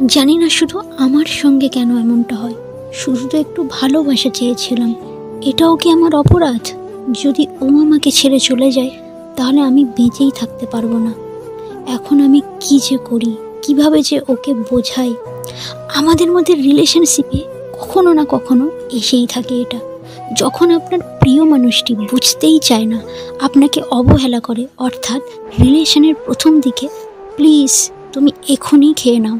জানি না শুধু আমার সঙ্গে কেন এমনটা হয়। শুধু তো একটু ভালোবাসা চেয়েছিলাম। এটাও কি আমার অপরাধ? যদি ও আমাকে ছেড়ে চলে যায় তাহলে আমি বেঁচেই থাকতে পারবো না। এখন আমি কি যে করি, কিভাবে যে ওকে বোঝাই। আমাদের মধ্যে রিলেশনশিপে কখনো না কখনো এসেই থাকে এটা। যখন আপনার প্রিয় মানুষটি বুঝতেই চায় না, আপনাকে অবহেলা করে, অর্থাৎ রিলেশনের প্রথম দিকে প্লিজ তুমি এখনই খেয়ে নাও,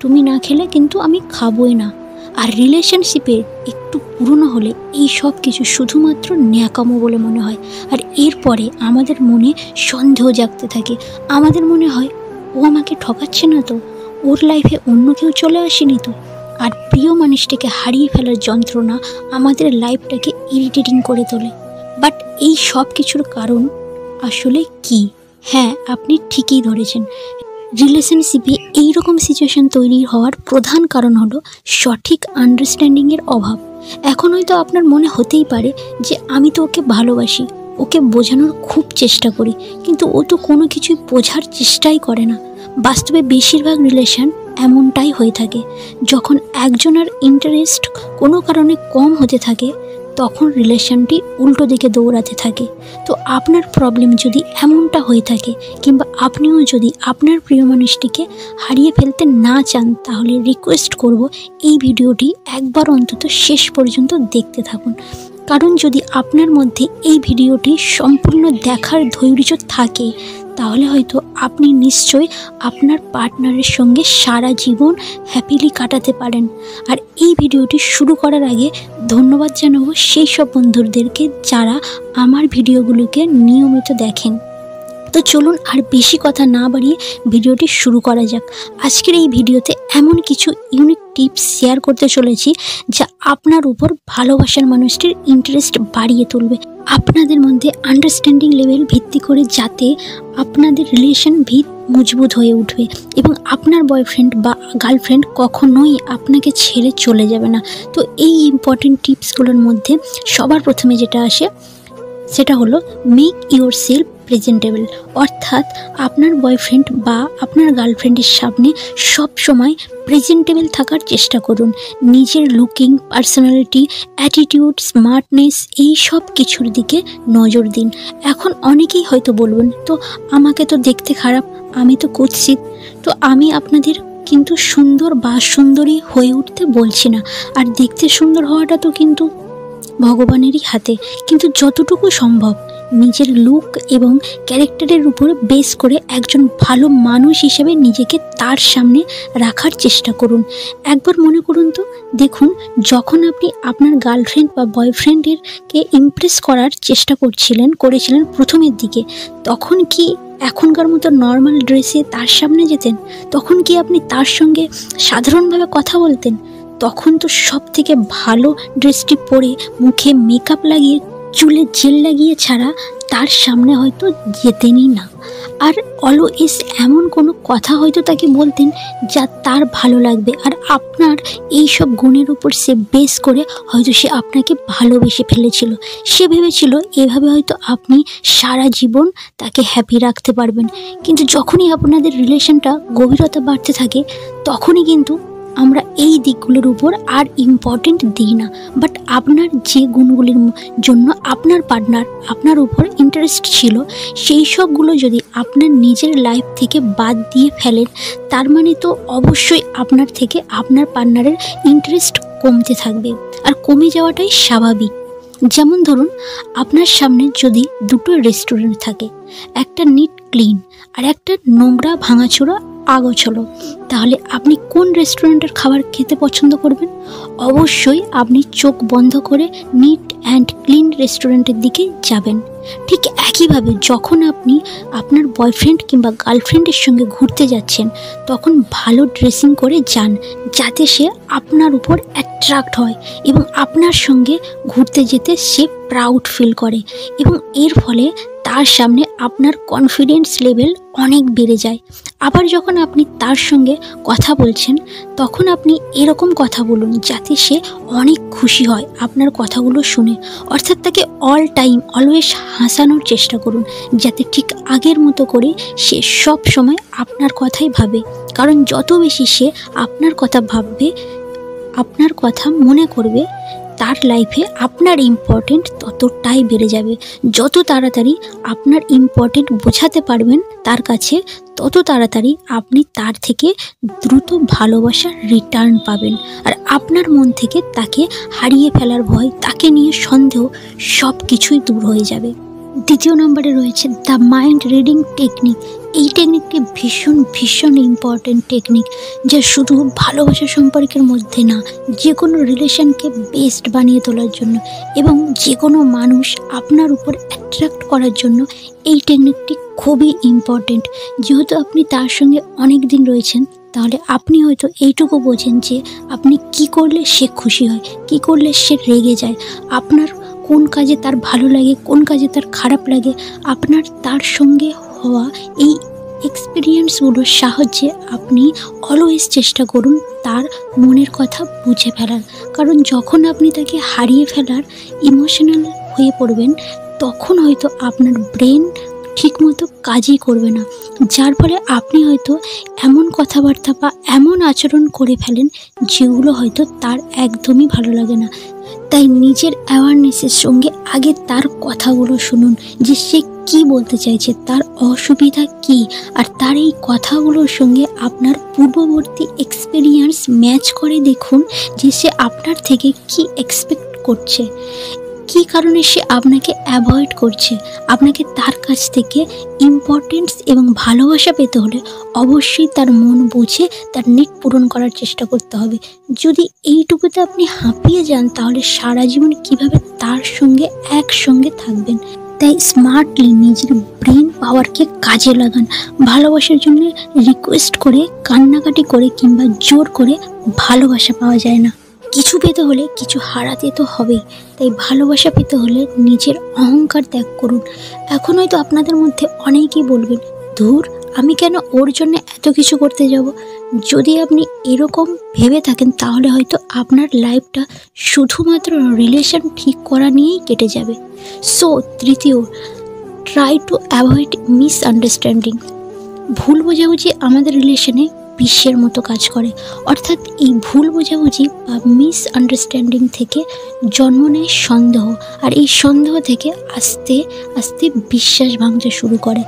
তুমি না খেলে কিন্তু আমি খাবোই না। আর রিলেশনশিপে একটু পুরনো হলে এই সব কিছু শুধুমাত্র ন্যাকামো বলে মনে হয়। আর এরপরে আমাদের মনে সন্দেহ জাগতে থাকে। আমাদের মনে হয় ও আমাকে ঠকাচ্ছে না তো, ওর লাইফে অন্য কেউ চলে আসেনি তো। আর প্রিয় মানুষটাকে হারিয়ে ফেলার যন্ত্রণা আমাদের লাইফটাকে ইরিটেটিং করে তোলে। বাট এই সব কিছুর কারণ আসলে কি? হ্যাঁ, আপনি ঠিকই ধরেছেন। রিলেশনশিপে এইরকম সিচুয়েশন তৈরি হওয়ার প্রধান কারণ হলো সঠিক আন্ডারস্ট্যান্ডিংয়ের অভাব। এখন হয়তো আপনার মনে হতেই পারে যে আমি তো ওকে ভালোবাসি, ওকে বোঝানোর খুব চেষ্টা করি, কিন্তু ও তো কোনো কিছুই বোঝার চেষ্টাই করে না। বাস্তবে বেশিরভাগ রিলেশন এমনটাই হয়ে থাকে। যখন একজনের ইন্টারেস্ট কোনো কারণে কম হতে থাকে তখন রিলেশনটি উল্টো দিকে দৌড়াতে থাকে। তো আপনার প্রবলেম যদি এমনটা হয়ে থাকে, কিংবা আপনিও যদি আপনার প্রিয় মানুষটিকে হারিয়ে ফেলতে না চান, তাহলে রিকোয়েস্ট করব এই ভিডিওটি একবার অন্তত শেষ পর্যন্ত দেখতে থাকুন। কারণ যদি আপনার মধ্যে এই ভিডিওটি সম্পূর্ণ দেখার ধৈর্য থাকে তাহলে হয়তো আপনি নিশ্চয়ই আপনার পার্টনারের সঙ্গে সারা জীবন হ্যাপিলি কাটাতে পারেন। আর এই ভিডিওটি শুরু করার আগে ধন্যবাদ জানাবো সেই সব বন্ধুদেরকে যারা আমার ভিডিওগুলোকে নিয়মিত দেখেন। তো চলুন আর বেশি কথা না বাড়িয়ে ভিডিওটি শুরু করা যাক। আজকের এই ভিডিওতে এমন কিছু ইউনিক টিপস শেয়ার করতে চলেছি যা আপনার উপর ভালোবাসার মানুষটির ইন্টারেস্ট বাড়িয়ে তুলবে। আপনাদের মধ্যে আন্ডারস্ট্যান্ডিং লেভেল ভিত্তি করে যাতে আপনাদের রিলেশন ভিত মজবুত হয়ে উঠবে এবং আপনার বয়ফ্রেন্ড বা গার্লফ্রেন্ড কখনোই আপনাকে ছেড়ে চলে যাবে না। তো এই ইম্পর্টেন্ট টিপসগুলোর মধ্যে সবার প্রথমে যেটা আসে সেটা হলো মেক ইউর সেলফ প্রেজেন্টেবল। অর্থাৎ আপনার বয়ফ্রেন্ড বা আপনার গার্লফ্রেন্ডের সামনে সব সময় প্রেজেন্টেবল থাকার চেষ্টা করুন। নিজের লুকিং, পার্সোনালিটি, অ্যাটিটিউড, স্মার্টনেস এই সব কিছুর দিকে নজর দিন। এখন অনেকেই হয়তো বলবেন, তো আমাকে তো দেখতে খারাপ, আমি তো কুৎসিত। তো আমি আপনাদের কিন্তু সুন্দর বা সুন্দরী হয়ে উঠতে বলছি না। আর দেখতে সুন্দর হওয়াটা তো কিন্তু ভগবানেরই হাতে। কিন্তু যতটুকু সম্ভব নিজের লুক এবং ক্যারেক্টারের উপর বেস করে একজন ভালো মানুষ হিসেবে নিজেকে তার সামনে রাখার চেষ্টা করুন। একবার মনে করুন তো, দেখুন যখন আপনি আপনার গার্লফ্রেন্ড বা বয়ফ্রেন্ডেরকে ইমপ্রেস করার চেষ্টা করেছিলেন প্রথমের দিকে, তখন কি এখনকার মতো নর্মাল ড্রেসে তার সামনে যেতেন? তখন কি আপনি তার সঙ্গে সাধারণভাবে কথা বলতেন? তখন তো সব থেকে ভালো ড্রেসটি পরে, মুখে মেকআপ লাগিয়ে, চুলে জেল লাগিয়ে ছাড়া তার সামনে হয়তো যেতেনই না। আর অলওয়েজ এমন কোনো কথা হয়তো তাকে বলতেন যা তার ভালো লাগবে। আর আপনার এই সব গুণের উপর সে বেস করে হয়তো সে আপনাকে ভালোবেসে ফেলেছিল। সে ভেবেছিল এভাবে হয়তো আপনি সারা জীবন তাকে হ্যাপি রাখতে পারবেন। কিন্তু যখনই আপনাদের রিলেশনটা গভীরতা বাড়তে থাকে তখনই কিন্তু আমরা এই দিকগুলোর উপর আর ইম্পর্টেন্ট দিই না। বাট আপনার যে গুণগুলির জন্য আপনার পার্টনার আপনার উপর ইন্টারেস্ট ছিল, সেই সবগুলো যদি আপনার নিজের লাইফ থেকে বাদ দিয়ে ফেলেন, তার মানে তো অবশ্যই আপনার থেকে আপনার পার্টনারের ইন্টারেস্ট কমতে থাকবে। আর কমে যাওয়াটাই স্বাভাবিক। যেমন ধরুন, আপনার সামনে যদি দুটো রেস্টুরেন্ট থাকে, একটা নিট ক্লিন আর একটা নোংরা ভাঙাচোরা আগোছালো, তাহলে আপনি কোন রেস্টুরেন্টের খাবার খেতে পছন্দ করবেন? অবশ্যই আপনি চোখ বন্ধ করে নিট অ্যান্ড ক্লিন রেস্টুরেন্টের দিকে যাবেন। ঠিক একইভাবে যখন আপনি আপনার বয়ফ্রেন্ড কিংবা গার্লফ্রেন্ডের সঙ্গে ঘুরতে যাচ্ছেন, তখন ভালো ড্রেসিং করে যান যাতে সে আপনার উপর অ্যাট্রাক্ট হয় এবং আপনার সঙ্গে ঘুরতে যেতে সে প্রাউড ফিল করে এবং এর ফলে তার সামনে আপনার কনফিডেন্স লেভেল অনেক বেড়ে যায়। আবার যখন আপনি তার সঙ্গে কথা বলছেন তখন আপনি এরকম কথা বলুন যাতে সে অনেক খুশি হয় আপনার কথাগুলো শুনে। অর্থাৎ তাকে অল টাইম অলওয়েজ হাসানোর চেষ্টা করুন, যাতে ঠিক আগের মতো করে সে সব সময় আপনার কথাই ভাবে। কারণ যত বেশি সে আপনার কথা ভাববে, আপনার কথা মনে করবে, তার লাইফে আপনার ইম্পর্টেন্ট ততটাই বেড়ে যাবে। যত তাড়াতাড়ি আপনার ইম্পর্টেন্ট বোঝাতে পারবেন তার কাছে, তত তাড়াতাড়ি আপনি তার থেকে দ্রুত ভালোবাসা রিটার্ন পাবেন। আর আপনার মন থেকে তাকে হারিয়ে ফেলার ভয়, তাকে নিয়ে সন্দেহ সব কিছুই দূর হয়ে যাবে। দ্বিতীয় নম্বরে রয়েছে দ্য মাইন্ড রিডিং টেকনিক। এই টেকনিকটি ভীষণ ইম্পর্টেন্ট টেকনিক, যা শুধু ভালোবাসা সম্পর্কের মধ্যে না, যে কোনো রিলেশনকে বেস্ট বানিয়ে তোলার জন্য এবং যে কোনো মানুষ আপনার উপর অ্যাট্রাক্ট করার জন্য এই টেকনিকটি খুবই ইম্পর্টেন্ট। যেহেতু আপনি তার সঙ্গে অনেক দিন রয়েছেন, তাহলে আপনি হয়তো এইটুকু বোঝেন যে আপনি কি করলে সে খুশি হয়, কি করলে সে রেগে যায়, আপনার কোন কাজে তার ভালো লাগে, কোন কাজে তার খারাপ লাগে। আপনার তার সঙ্গে হওয়া এই এক্সপিরিয়েন্সগুলোর সাহায্যে আপনি অলওয়েজ চেষ্টা করুন তার মনের কথা বুঝে ফেলার। কারণ যখন আপনি তাকে হারিয়ে ফেলার ইমোশনাল হয়ে পড়বেন, তখন হয়তো আপনার ব্রেন ঠিকমতো কাজই করবে না, যার ফলে আপনি হয়তো এমন কথাবার্তা বা এমন আচরণ করে ফেলেন যেগুলো হয়তো তার একদমই ভালো লাগে না। তাই নিজের অ্যাওয়ারনেসের সঙ্গে আগে তার কথাগুলো শুনুন, যে সে কী বলতে চাইছে, তার অসুবিধা কী, আর তার এই কথাগুলোর সঙ্গে আপনার পূর্ববর্তী এক্সপিরিয়েন্স ম্যাচ করে দেখুন যে সে আপনার থেকে কি এক্সপেক্ট করছে, কী কারণে সে আপনাকে অ্যাভয়েড করছে। আপনাকে তার কাছ থেকে ইম্পর্টেন্স এবং ভালোবাসা পেতে হলে অবশ্যই তার মন বুঝে তার নিড পূরণ করার চেষ্টা করতে হবে। যদি এইটুকুতে আপনি হাঁপিয়ে যান, তাহলে সারা জীবন কিভাবে তার সঙ্গে একসঙ্গে থাকবেন। তাই স্মার্টলি নিজের ব্রেন পাওয়ারকে কাজে লাগান। ভালোবাসার জন্য রিকোয়েস্ট করে, কান্নাকাটি করে কিংবা জোর করে ভালোবাসা পাওয়া যায় না। কিছু পেতে হলে কিছু হারাতে তো হবেই। তাই ভালোবাসা পেতে হলে নিজের অহংকার ত্যাগ করুন। এখন হয়তো আপনাদের মধ্যে অনেকেই বলবেন, ধুর, আমি কেন ওর জন্য এত কিছু করতে যাব। যদি আপনি এরকম ভেবে থাকেন, তাহলে হয়তো আপনার লাইফটা শুধুমাত্র রিলেশন ঠিক করা নিয়েই কেটে যাবে। সো তৃতীয়, ট্রাই টু অ্যাভয়েড মিসআন্ডারস্ট্যান্ডিং। ভুল বোঝাবুঝি আমাদের রিলেশনে বিশ্বের মতো কাজ করে। অর্থাৎ এই ভুল বোঝাবুঝি বা মিসআন্ডারস্ট্যান্ডিং থেকে জন্ম নেয় সন্দেহ, আর এই সন্দেহ থেকে আস্তে আস্তে বিশ্বাস ভাঙতে শুরু করে,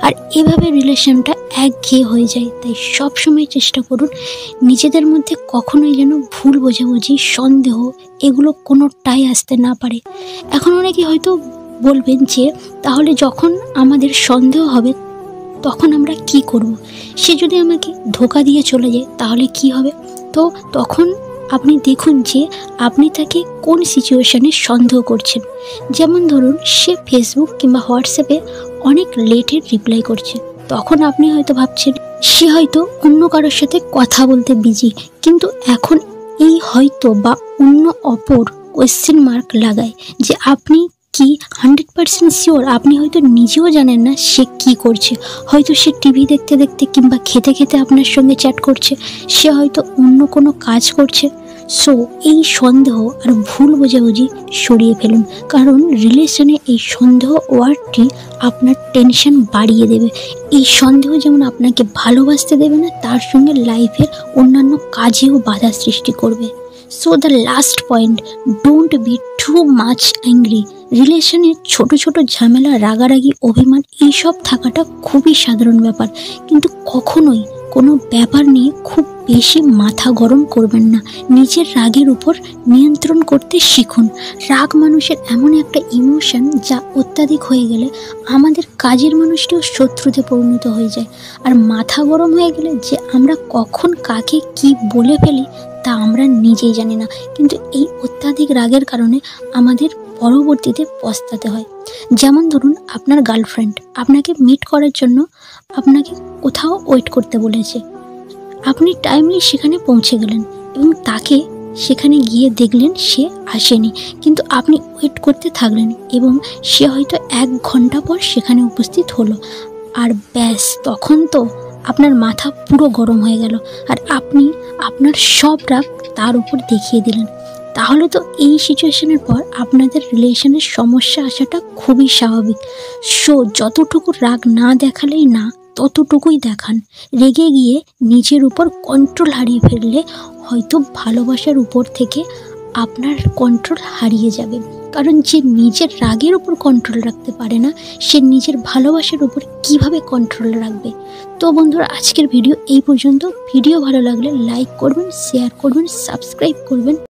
আর এভাবে রিলেশনটা একঘেয়ে হয়ে যায়। তাই সবসময় চেষ্টা করুন নিজেদের মধ্যে কখনোই যেন ভুল বোঝাবুঝি, সন্দেহ এগুলো কোনোটাই আসতে না পারে। এখন অনেকে হয়তো বলবেন যে তাহলে যখন আমাদের সন্দেহ হবে তখন আমরা কি করব? সে যদি আমাকে ধোঁকা দিয়ে চলে যায় তাহলে কি হবে? তো তখন আপনি দেখুন যে আপনি তাকে কোন সিচুয়েশানে সন্দেহ করছেন। যেমন ধরুন, সে ফেসবুক কিংবা হোয়াটসঅ্যাপে অনেক লেটের রিপ্লাই করছে, তখন আপনি হয়তো ভাবছেন সে হয়তো অন্য কারোর সাথে কথা বলতে বিজি। কিন্তু এখন এই হয়তো বা অন্য অপর কোয়েশ্চেন মার্ক লাগায় যে আপনি কি 100% শিওর? আপনি হয়তো নিজেও জানেন না সে কি করছে। হয়তো সে টিভি দেখতে দেখতে কিংবা খেতে খেতে আপনার সঙ্গে চ্যাট করছে, সে হয়তো অন্য কোনো কাজ করছে। সো এই সন্দেহ আর ভুল বোঝাবুঝি সরিয়ে ফেলুন, কারণ রিলেশনে এই সন্দেহ ওয়ার্ডটি আপনার টেনশন বাড়িয়ে দেবে। এই সন্দেহ যেমন আপনাকে ভালোবাসতে দেবে না, তার সঙ্গে লাইফের অন্যান্য কাজেও বাধা সৃষ্টি করবে। So the last point, don't be too much angry. রিলেশনে ছোট ছোট ঝামেলা, রাগারাগি, অভিমান এইসব থাকাটা খুবই সাধারণ ব্যাপার, কিন্তু কখনোই কোনো ব্যাপার নিয়ে খুব বেশি মাথা গরম করবেন না। নিজের রাগের উপর নিয়ন্ত্রণ করতে শিখুন। রাগ মানুষের এমন একটা ইমোশন যা অত্যাধিক হয়ে গেলে আমাদের কাজের মানুষটিও শত্রুতে পরিণত হয়ে যায়। আর মাথা গরম হয়ে গেলে যে আমরা কখন কাকে কি বলে ফেলি তা আমরা নিজেই জানি না, কিন্তু এই অত্যাধিক রাগের কারণে আমাদের পরবর্তীতে পস্তাতে হয়। যেমন ধরুন, আপনার গার্লফ্রেন্ড আপনাকে মিট করার জন্য আপনাকে কোথাও ওয়েট করতে বলেছে, আপনি টাইমলি সেখানে পৌঁছে গেলেন এবং তাকে সেখানে গিয়ে দেখলেন সে আসেনি, কিন্তু আপনি ওয়েট করতে থাকলেন এবং সে হয়তো 1 ঘন্টা পর সেখানে উপস্থিত হলো। আর ব্যাস, তখন তো আপনার মাথা পুরো গরম হয়ে গেল আর আপনি আপনার সব রাগ তার উপর দেখিয়ে দিলেন। তাহলে তো এই সিচুয়েশনের পর আপনাদের রিলেশনের সমস্যা আসাটা খুবই স্বাভাবিক। সো যতটুকু রাগ না দেখালেই না, ততটুকুই দেখান। রেগে গিয়ে নিজের উপর কন্ট্রোল হারিয়ে ফেললে হয়তো ভালোবাসার উপর থেকে আপনার কন্ট্রোল হারিয়ে যাবে। কারণ যে নিজের রাগের উপর কন্ট্রোল রাখতে পারে না, সে নিজের ভালোবাসার উপর কিভাবে কন্ট্রোল রাখবে। তো বন্ধুরা, আজকের ভিডিও এই পর্যন্ত। ভিডিও ভালো লাগলে লাইক করবেন, শেয়ার করবেন, সাবস্ক্রাইব করবেন।